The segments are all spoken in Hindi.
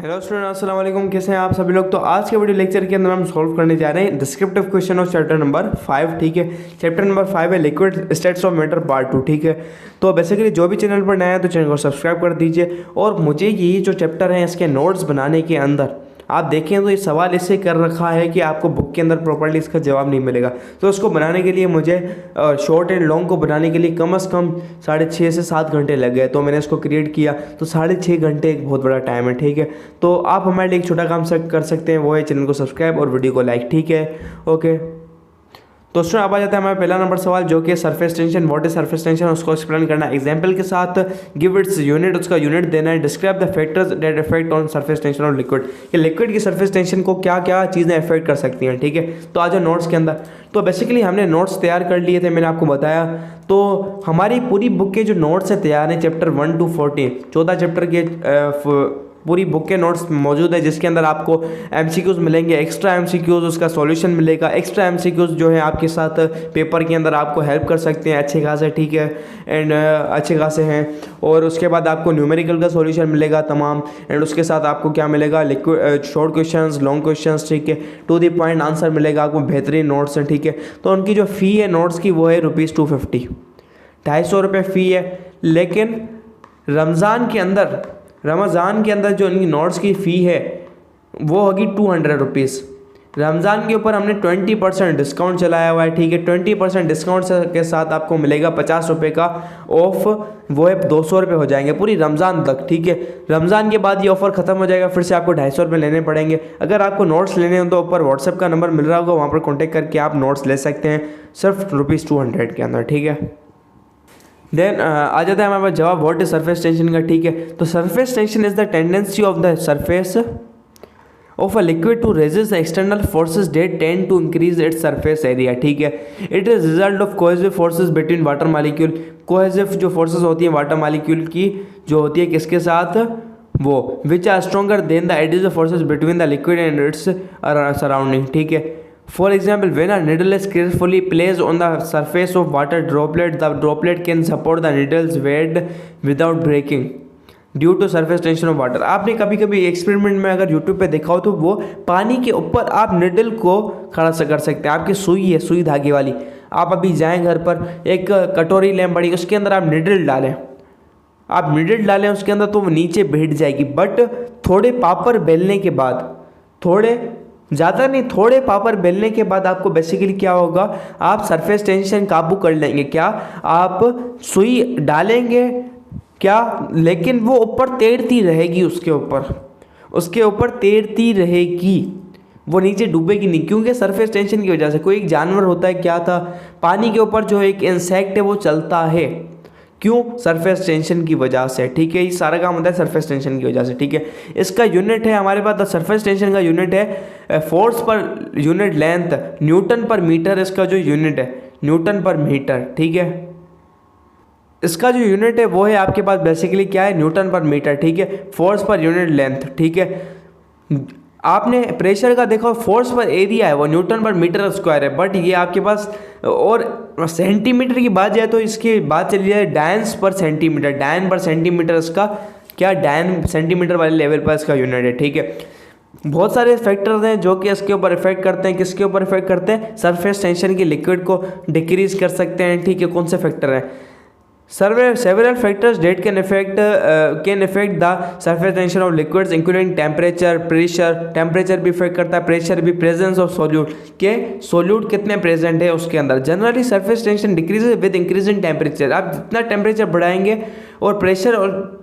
हेलो स्टूडेंट, अस्सलाम वालेकुम। कैसे हैं आप सभी लोग। तो आज के वीडियो लेक्चर के अंदर हम सॉल्व करने जा रहे हैं descriptive question of chapter number 5। ठीक है, चैप्टर नंबर 5 है liquid states of matter part 2। ठीक है, तो बेसिकली जो भी चैनल पर नया है तो चैनल को सब्सक्राइब कर दीजिए। और मुझे ये जो चैप्टर है इसके नोट्स बनाने के अंदर आप देखें तो ये सवाल इससे कर रखा है कि आपको बुक के अंदर प्रॉपर्ली इसका जवाब नहीं मिलेगा। तो इसको बनाने के लिए मुझे शॉर्ट एंड लॉन्ग को बनाने के लिए कम से कम 6.5 से 7 घंटे लग गए। तो मैंने इसको क्रिएट किया तो 6.5 घंटे एक बहुत बड़ा टाइम है। ठीक है, तो आप हमारे लिए एक छोटा काम कर सकते हैं, वो है चैनल को सब्सक्राइब और वीडियो को लाइक। ठीक है, ओके। तो स्टूडेंट अब आ जाता है हमारा पहला नंबर सवाल, जो कि surface tension, what is surface tension, उसको एक्सप्लेन करना है एग्जांपल के साथ। गिव इट्स यूनिट, उसका यूनिट देना है। Describe the factors that effect on surface tension of liquid, कि लिक्विड की सरफेस टेंशन को क्या क्या चीज़ें इफेक्ट कर सकती हैं। ठीक है, तो आ जाओ नोट्स के अंदर। तो बेसिकली हमने नोट्स तैयार कर लिए थे, मैंने आपको बताया। तो हमारी पूरी बुक के जो नोट्स है तैयार हैं, चैप्टर 1 to 14 14 चैप्टर के पूरी बुक के नोट्स मौजूद है, जिसके अंदर आपको एमसीक्यूज मिलेंगे, एक्स्ट्रा एमसीक्यूज, उसका सॉल्यूशन मिलेगा। एक्स्ट्रा एमसीक्यूज जो है आपके साथ पेपर के अंदर आपको हेल्प कर सकते हैं अच्छे खासे। ठीक है, एंड अच्छे खासे हैं। और उसके बाद आपको न्यूमेरिकल का सॉल्यूशन मिलेगा तमाम। एंड उसके साथ आपको क्या मिलेगा, liquid short questions, long questions. ठीक है, टू द पॉइंट आंसर मिलेगा आपको, बेहतरीन नोट्स हैं। ठीक है, तो उनकी जो फ़ी है नोट्स की वो है ₹250, 250 रुपये फ़ी है। लेकिन रमज़ान के अंदर जो इनकी नोट्स की फ़ी है वो होगी ₹200। रमज़ान के ऊपर हमने 20% डिस्काउंट चलाया हुआ है। ठीक है, 20% डिस्काउंट के साथ आपको मिलेगा ₹50 का ऑफ, वो है ₹200 हो जाएंगे पूरी रमज़ान तक। ठीक है, रमज़ान के बाद ये ऑफ़र ख़त्म हो जाएगा, फिर से आपको ₹250 लेने पड़ेंगे। अगर आपको नोट्स लेने हो तो ऊपर व्हाट्सएप का नंबर मिल रहा होगा, वहाँ पर कॉन्टैक्ट करके आप नोट्स ले सकते हैं सिर्फ ₹200 के अंदर। ठीक है, देन आ जाता है हमारे पास जवाब, व्हाट इज सरफेस टेंशन का। ठीक है, तो surface tension is the tendency of the surface of a liquid to resist the external forces that tend to increase its surface area. ठीक है, it is result of cohesive forces between water molecule. Cohesive जो फोर्सेज होती हैं वाटर मालिक्यूल की, जो होती है किसके साथ, वो which are stronger than the additive forces between the liquid and its surrounding. ठीक है, for example, when a needle is carefully placed on the surface of water droplet, the droplet can support the needle's weight without breaking due to surface tension of water। आपने कभी कभी एक्सपेरिमेंट में अगर यूट्यूब पे देखा हो तो वो पानी के ऊपर आप निडल को खड़ा कर सकते हैं। आपकी सुई है, सुई धागे वाली, आप अभी जाएं घर पर, एक कटोरी लें बड़ी, उसके अंदर आप निडल डालें, उसके अंदर तो वो नीचे बैठ जाएगी। बट थोड़े पापड़ बेलने के बाद, थोड़े पापड़ बेलने के बाद आपको बेसिकली क्या होगा, आप सरफेस टेंशन काबू कर लेंगे। क्या आप सुई डालेंगे क्या, लेकिन वो ऊपर तैरती रहेगी, उसके ऊपर तैरती रहेगी, वो नीचे डूबेगी नहीं, क्योंकि सरफेस टेंशन की वजह से। कोई एक जानवर होता है, क्या था, पानी के ऊपर जो एक इंसेक्ट है वो चलता है, क्यों, सरफेस टेंशन की वजह से। ठीक है, ये सारा काम होता है सरफेस टेंशन की वजह से। ठीक है, इसका यूनिट है हमारे पास, सरफेस टेंशन का यूनिट है force per unit length, Newton पर मीटर। इसका जो यूनिट है न्यूटन पर मीटर। ठीक है, इसका जो यूनिट है वो है आपके पास बेसिकली क्या है, न्यूटन पर मीटर। ठीक है, फोर्स पर यूनिट लेंथ। ठीक है, आपने प्रेशर का देखो, फोर्स पर एरिया है वो न्यूटन पर मीटर स्क्वायर है, बट ये आपके पास, और सेंटीमीटर की बात जाए तो इसकी बात चली जाए डायन पर सेंटीमीटर, इसका क्या डायन सेंटीमीटर वाले लेवल पर इसका यूनिट है। ठीक है, बहुत सारे फैक्टर्स हैं जो कि इसके ऊपर इफेक्ट करते हैं। किसके ऊपर इफेक्ट करते हैं, सरफेस टेंशन की लिक्विड को डिक्रीज कर सकते हैं। ठीक है, कौन से फैक्टर हैं, several factors that can affect the surface tension of liquids including temperature, pressure। Temperature भी इफेक्ट करता है, प्रेशर भी, प्रेजेंस ऑफ सोल्यूट, के सोल्यूट कितने प्रेजेंट है उसके अंदर। Generally surface tension decreases with increase in temperature. आप जितना टेम्परेचर बढ़ाएंगे और प्रेशर और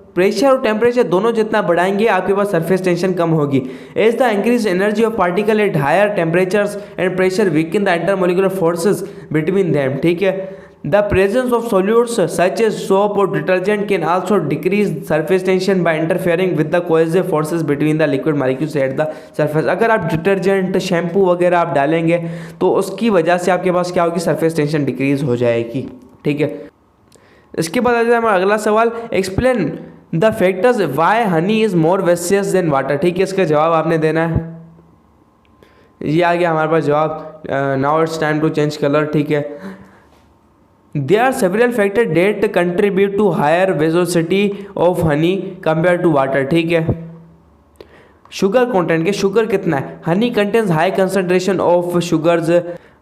टेम्परेचर दोनों जितना बढ़ाएंगे, आपके पास सरफेस टेंशन कम होगी। As the increase energy of particle at higher temperatures and pressure weaken the intermolecular forces between them. ठीक है, the presence of solutes such as soap or detergent can also decrease surface tension by interfering with the cohesive forces between the liquid molecules at the surface। अगर आप डिटर्जेंट, शैम्पू वगैरह आप डालेंगे तो उसकी वजह से आपके पास क्या होगी, सरफेस टेंशन डिक्रीज हो जाएगी। ठीक है, इसके बाद आ जाए हमारा अगला सवाल, explain the factors why honey is more वेसियस देन वाटर। ठीक है, इसका जवाब आपने देना है। ये आ गया हमारे पास जवाब, now it's time to change colour. ठीक है, there are several factors that contribute to higher viscosity of honey compared to water। ठीक है, शुगर कंटेंट के शुगर कितना है, Honey contains high concentration of sugars,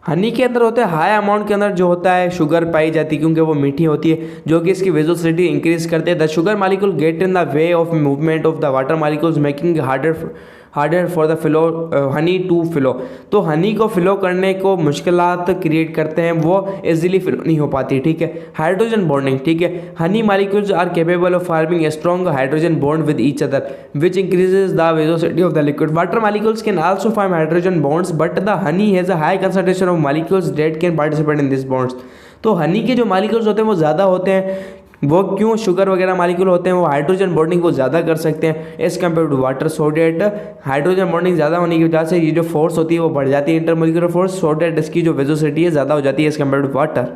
Honey के अंदर होता है हाई अमाउंट के अंदर जो होता है शुगर पाई जाती है क्योंकि वो मीठी होती है, जो कि इसकी विजिबिलिटी इंक्रीज करते हैं। The sugar molecule get in the way of movement of the water molecules making harder for the flow honey to flow. तो हनी को फ्लो करने को मुश्किलात क्रिएट करते हैं, वो इजीली फ्लो नहीं हो पाती, ठीक है। हाइड्रोजन बॉन्डिंग, ठीक है, honey molecules are capable of forming a strong hydrogen bond with each other which increases the viscosity of the liquid. Water molecules can also form hydrogen bonds but the honey has a high concentration of molecules that can participate in this bonds. तो हनी के जो मालिक्यूल्स होते हैं वो ज़्यादा होते हैं, वो क्यों, शुगर वगैरह मालिक्यूल होते हैं वो हाइड्रोजन बॉन्डिंग को ज़्यादा कर सकते हैं as compare to water. So that hydrogen bonding ज़्यादा होने की वजह से ये जो फोर्स होती है वो बढ़ जाती है, इंटरमोलिकुलर फोर्स, सो डेट इसकी जो विस्कोसिटी है ज़्यादा हो जाती है as compare to water.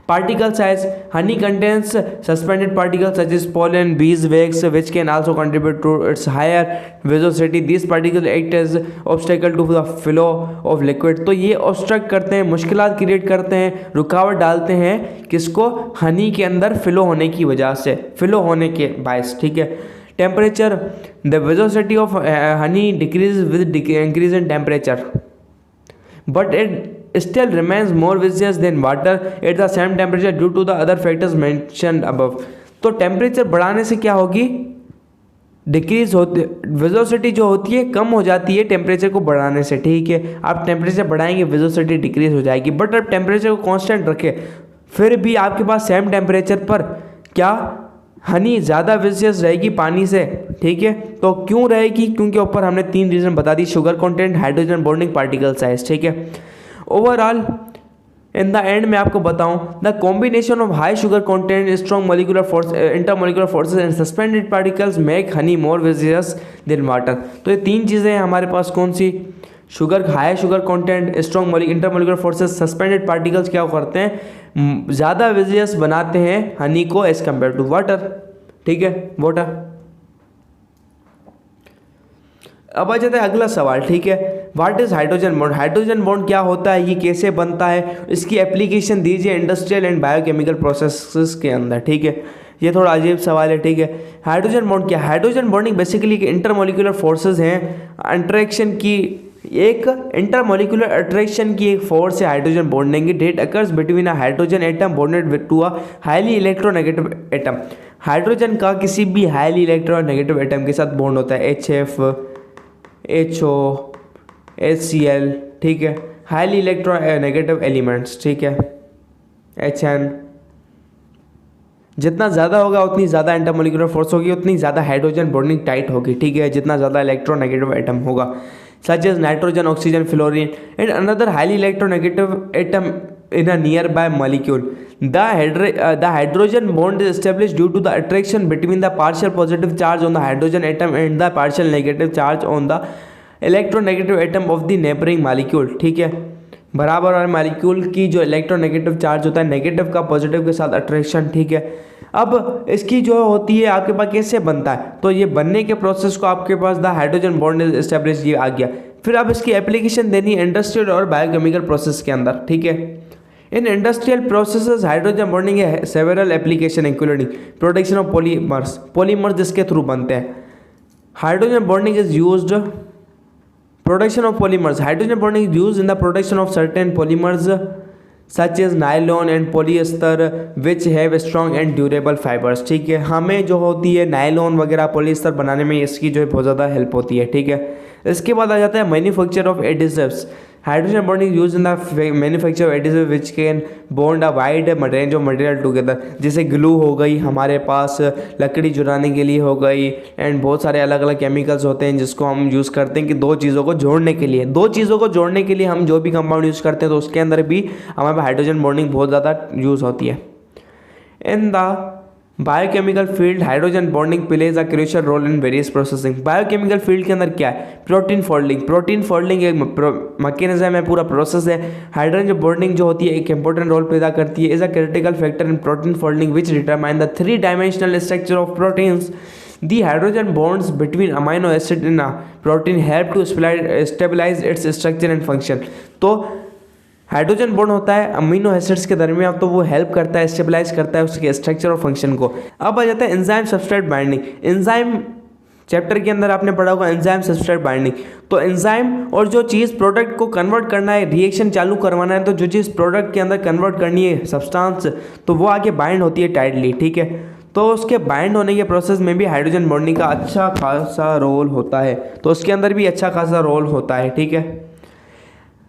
Particle size, honey contains suspended particles such as pollen, beeswax, which can also contribute to its higher viscosity. These particles act as obstacle to the flow of liquid. तो ये obstruct करते हैं, मुश्किलात क्रिएट करते हैं, रुकावट डालते हैं किसको, हनी के अंदर फ्लो होने की वजह से, फ्लो होने के बायस, ठीक है। Temperature, the viscosity of honey decrease with increase in temperature but it still remains more viscous than water at the same temperature due to the other factors mentioned above. तो टेम्परेचर बढ़ाने से क्या होगी, डिक्रीज होती, विस्कोसिटी जो होती है कम हो जाती है टेम्परेचर को बढ़ाने से, ठीक है। आप टेम्परेचर बढ़ाएंगे विस्कोसिटी डिक्रीज हो जाएगी, बट आप टेम्परेचर को कांस्टेंट रखें फिर भी आपके पास सेम टेम्परेचर पर क्या हनी ज़्यादा विस्कस रहेगी पानी से, ठीक है। तो क्यों रहेगी, क्योंकि ऊपर हमने 3 रीज़न बता दी, sugar content, hydrogen bonding, particle size, ठीक है। ओवरऑल इन द एंड मैं आपको बताऊं, the combination of high sugar content, strong molecular force, intermolecular forces and suspended particles make honey more viscous than water. तो ये 3 चीज़ें हैं हमारे पास, कौन सी, sugar, high sugar content, strong intermolecular forces, suspended particles क्या करते हैं, ज़्यादा विस्कस बनाते हैं हनी को एज कम्पेयर टू वाटर, ठीक है, वाटर। अब आ जाता है अगला सवाल, ठीक है, what is hydrogen bond. Hydrogen bond क्या होता है, ये कैसे बनता है, इसकी एप्लीकेशन दीजिए इंडस्ट्रियल एंड बायोकेमिकल प्रोसेसेस के अंदर, ठीक है। ये थोड़ा अजीब सवाल है, ठीक है। हाइड्रोजन बॉन्ड क्या, hydrogen bonding basically intermolecular forces हैं, अट्रैक्शन की एक इंटरमोलिकुलर अट्रैक्शन की एक फोर्स है hydrogen bonding, that occurs between a hydrogen atom bonded to a highly electronegative atom. Hydrogen का किसी भी हाईली इलेक्ट्रोनेगेटिव एटम के साथ बॉन्ड होता है, HF, HO, HCl, ठीक है, हाईली इलेक्ट्रोनेगेटिव एलिमेंट्स, ठीक है, HN। जितना ज़्यादा होगा उतनी ज़्यादा इंटरमोलिकुलर फोर्स होगी, उतनी ज़्यादा हाइड्रोजन बॉन्डिंग टाइट होगी, ठीक है, जितना ज़्यादा इलेक्ट्रोनेगेटिव एटम होगा, such as nitrogen, oxygen, fluorine, and another highly electronegative atom in a nearby molecule. The hydrogen bond is established due to the attraction between the partial positive charge on the hydrogen atom and the partial negative charge on the electronegative atom of the neighboring molecule, ठीक है। बराबर वाले मालिक्यूल की जो इलेक्ट्रोनेगेटिव चार्ज होता है, नेगेटिव का पॉजिटिव के साथ अट्रैक्शन, ठीक है। अब इसकी जो होती है आपके पास कैसे बनता है, तो ये बनने के प्रोसेस को आपके पास the hydrogen bond is establish, ये आ गया। फिर अब इसकी एप्लीकेशन देनी है इंडस्ट्रियल और बायोकेमिकल प्रोसेस के अंदर, ठीक है। In industrial processes hydrogen bonding है several application including production of polymers जिसके थ्रू बनते हैं। Hydrogen bonding is used production of polymers. Hydrogen bonding is used in the production of certain polymers such as nylon and polyester which have strong and durable fibers, ठीक है। हमें जो होती है नायलॉन वगैरह पॉलिएस्टर बनाने में इसकी जो है बहुत ज़्यादा हेल्प होती है, ठीक है। इसके बाद आ जाता है manufacture of adhesives. Hydrogen bonding use in the manufacture of adhesive which can bond a wide range of material together, जैसे ग्लू हो गई हमारे पास, लकड़ी जुड़ाने के लिए हो गई, एंड बहुत सारे अलग अलग केमिकल्स होते हैं जिसको हम यूज़ करते हैं कि दो चीज़ों को जोड़ने के लिए, हम जो भी कंपाउंड यूज़ करते हैं तो उसके अंदर भी हमारे पास हाइड्रोजन बॉन्डिंग बहुत ज़्यादा यूज़ होती है। In the biochemical field hydrogen bonding plays a crucial role in various processing. Biochemical field के अंदर क्या है, प्रोटीन फोल्डिंग एक मैकेनिज्म है, पूरा प्रोसेस है। हाइड्रोजन बॉन्डिंग जो होती है एक इंपॉर्टेंट रोल पैदा करती है, is a critical factor in protein folding which determine the 3-dimensional structure of proteins. The hydrogen bonds between amino acid in a protein help to stabilize its structure and function. तो हाइड्रोजन बॉन्ड होता है अमीनो एसिड्स के दरमियान, तो वो हेल्प करता है, स्टेबलाइज करता है उसके स्ट्रक्चर और फंक्शन को। अब आ जाता है enzyme substrate binding. Enzyme chapter के अंदर आपने पढ़ा होगा एंजाइम सब्सट्रेट बाइंडिंग। तो एंजाइम और जो चीज़ प्रोडक्ट को कन्वर्ट करना है, रिएक्शन चालू करवाना है, तो जो चीज़ प्रोडक्ट के अंदर कन्वर्ट करनी है सब्सटेंस, तो वो आगे बाइंड होती है टाइटली, ठीक है। तो उसके बाइंड होने के प्रोसेस में भी हाइड्रोजन बॉन्डिंग का अच्छा खासा रोल होता है, तो उसके अंदर भी अच्छा खासा रोल होता है, ठीक है।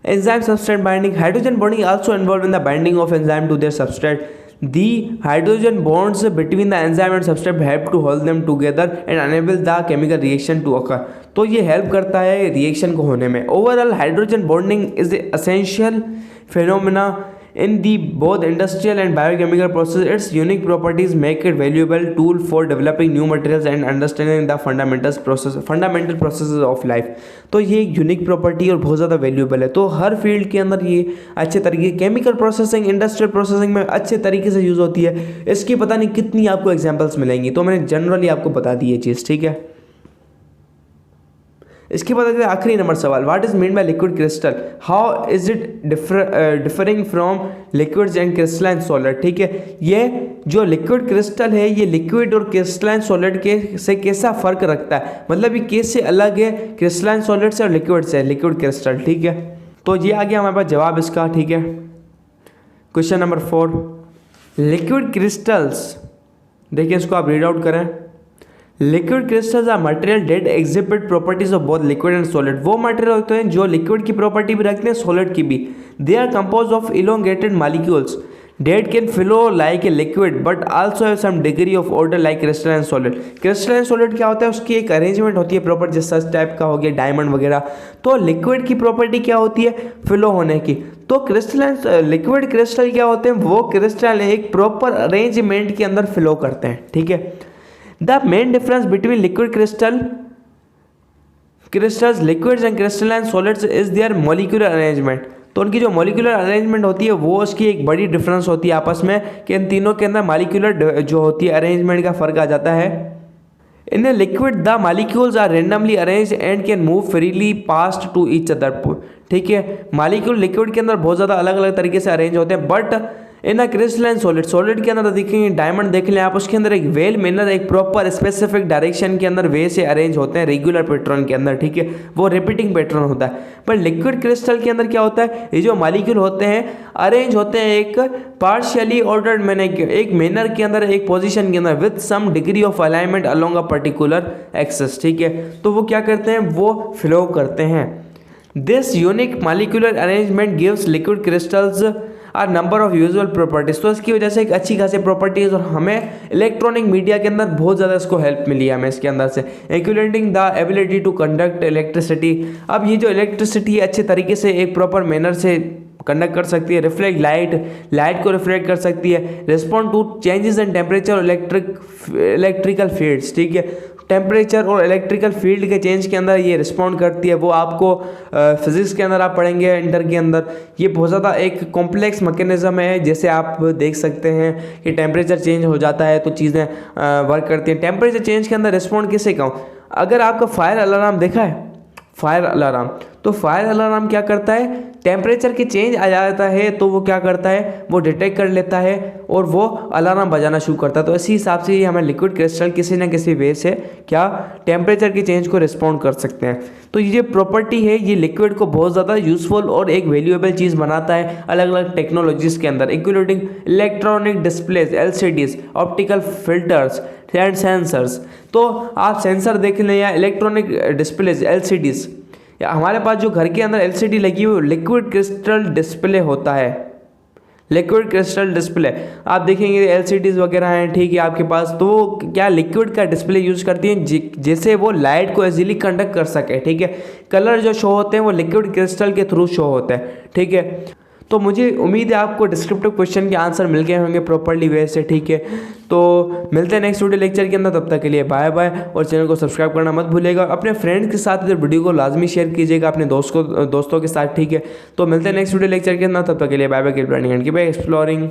Enzyme substrate binding, hydrogen bonding also involve in the binding of enzyme to their substrate. The hydrogen bonds between the enzyme and substrate help to hold them together and enable the chemical reaction to occur। तो ये हेल्प करता है रिएक्शन को होने में। Overall hydrogen bonding is essential phenomena in the both industrial and biochemical process. Its unique properties make it valuable tool for developing new materials and understanding the fundamental processes of life। तो ये एक यूनिक प्रॉपर्टी और बहुत ज़्यादा वैल्यूएबल है। तो हर फील्ड के अंदर ये अच्छे तरीके, केमिकल प्रोसेसिंग, इंडस्ट्रियल प्रोसेसिंग में अच्छे तरीके से यूज़ होती है। इसकी पता नहीं कितनी आपको एग्जाम्पल्स मिलेंगी, तो मैंने जनरली आपको बता दी ये चीज़, ठीक है। इसके बाद आखिरी नंबर सवाल, what is mean by liquid crystal, how is it differing from liquids and crystalline solid. ठीक है, ये जो लिक्विड क्रिस्टल है ये लिक्विड और क्रिस्टलाइन सॉलिड के से कैसा फर्क रखता है, मतलब ये कैसे अलग है क्रिस्टलाइन सॉलिड से और लिक्विड से, लिक्विड क्रिस्टल। ठीक है, तो ये आ गया हमारे पास जवाब इसका। ठीक है, क्वेश्चन नंबर 4, लिक्विड क्रिस्टल्स, देखिए इसको आप रीड आउट करें। Liquid crystals are material that exhibit properties of both liquid and solid. वो मटेरियल होते हैं जो लिक्विड की प्रॉपर्टी भी रखते हैं, सॉलिड की भी। They are compose of elongated molecules that can flow like a liquid but also have some degree of order like crystalline solid. Crystalline solid क्या होता है, उसकी एक अरेंजमेंट होती है प्रॉपर, जैसा टाइप का हो गया डायमंड वगैरह। तो लिक्विड की प्रॉपर्टी क्या होती है, फ्लो होने की। तो क्रिस्टलाइन लिक्विड क्रिस्टल क्या होते हैं, वो क्रिस्टल एक प्रॉपर अरेंजमेंट के अंदर फ्लो करते हैं। ठीक है, the main difference between liquid crystals liquids and crystalline solids is their molecular arrangement. तो उनकी जो मॉलिक्यूलर अरेंजमेंट होती है वो उसकी एक बड़ी डिफरेंस होती है आपस में, कि इन तीनों के अंदर मॉलिक्यूलर जो होती है अरेंजमेंट का फर्क आ जाता है। In a liquid the molecules are randomly arranged and can move freely past to each other. ठीक है, मॉलिक्यूल लिक्विड के अंदर बहुत ज़्यादा अलग अलग तरीके से अरेंज होते हैं, but in a crystalline solid के अंदर देखेंगे डायमंड देख लें आप, उसके अंदर एक वेल मैनर एक प्रॉपर स्पेसिफिक डायरेक्शन के अंदर वे से अरेंज होते हैं, रेगुलर पैटर्न के अंदर। ठीक है, वो रिपीटिंग पैटर्न होता है। पर लिक्विड क्रिस्टल के अंदर क्या होता है, ये जो मॉलिक्यूल होते हैं अरेंज होते हैं एक पार्शियली ऑर्डर्ड मैनर, एक मैनर के अंदर, एक पोजीशन के अंदर, with some degree of alignment along a particular axis. ठीक है, तो वो क्या करते हैं, वो फ्लो करते हैं। This unique molecular arrangement gives liquid crystals are number of usual properties. तो इसकी वजह से एक अच्छी खासी प्रॉपर्टीज, और हमें इलेक्ट्रॉनिक मीडिया के अंदर बहुत ज़्यादा इसको हेल्प मिली है हमें इसके अंदर से, including the ability to conduct electricity. अब ये जो इलेक्ट्रिसिटी अच्छे तरीके से एक प्रॉपर मैनर से कंडक्ट कर सकती है, रिफ्लेक्ट लाइट को रिफ्लेक्ट कर सकती है, respond to changes in temperature electrical fields. ठीक है, टेम्परेचर और इलेक्ट्रिकल फील्ड के चेंज के अंदर ये रिस्पॉन्ड करती है। वो आपको फिजिक्स के अंदर आप पढ़ेंगे इंटर के अंदर। ये बहुत ज़्यादा एक कॉम्प्लेक्स मैकेनिज्म है, जैसे आप देख सकते हैं कि टेम्परेचर चेंज हो जाता है तो चीज़ें वर्क करती हैं। टेम्परेचर चेंज के अंदर रिस्पॉन्ड किसे कहूँ, अगर आपका फायर अलार्म देखा है, फायर अलार्म, तो फायर अलार्म क्या करता है, टेम्परेचर के चेंज आ जाता है तो वो क्या करता है, वो डिटेक्ट कर लेता है और वो अलार्म बजाना शुरू करता है। तो इसी हिसाब से ये हमें लिक्विड क्रिस्टल किसी न किसी वे से क्या टेम्परेचर के चेंज को रिस्पॉन्ड कर सकते हैं। तो ये प्रॉपर्टी है, ये लिक्विड को बहुत ज़्यादा यूजफुल और एक वैल्यूएबल चीज़ बनाता है अलग अलग टेक्नोलॉजीज़ के अंदर, including electronic displays, LCDs, optical filters and sensors. तो आप सेंसर देख लें या इलेक्ट्रॉनिक डिस्प्लेज LCDs, या हमारे पास जो घर के अंदर LCD लगी हुई लिक्विड क्रिस्टल डिस्प्ले होता है, लिक्विड क्रिस्टल डिस्प्ले आप देखेंगे LCDs वगैरह हैं। ठीक है, आपके पास तो क्या लिक्विड का डिस्प्ले यूज़ करती हैं जैसे वो लाइट को इजीली कंडक्ट कर सके। ठीक है, कलर जो शो होते हैं वो लिक्विड क्रिस्टल के थ्रू शो होते हैं। ठीक है, तो मुझे उम्मीद है आपको डिस्क्रिप्टिव क्वेश्चन के आंसर मिल गए होंगे प्रॉपर्ली वे से। ठीक है, तो मिलते हैं नेक्स्ट वीडियो लेक्चर के अंदर, तब तक के लिए बाय बाय, और चैनल को सब्सक्राइब करना मत भूलिएगा। अपने फ्रेंड्स के साथ इधर वीडियो को लाजमी शेयर कीजिएगा, अपने दोस्तों के साथ। ठीक है, तो मिलते हैं नेक्स्ट वीडियो लेक्चर के अंदर, तब तक के लिए bye bye, keep learning and keep exploring.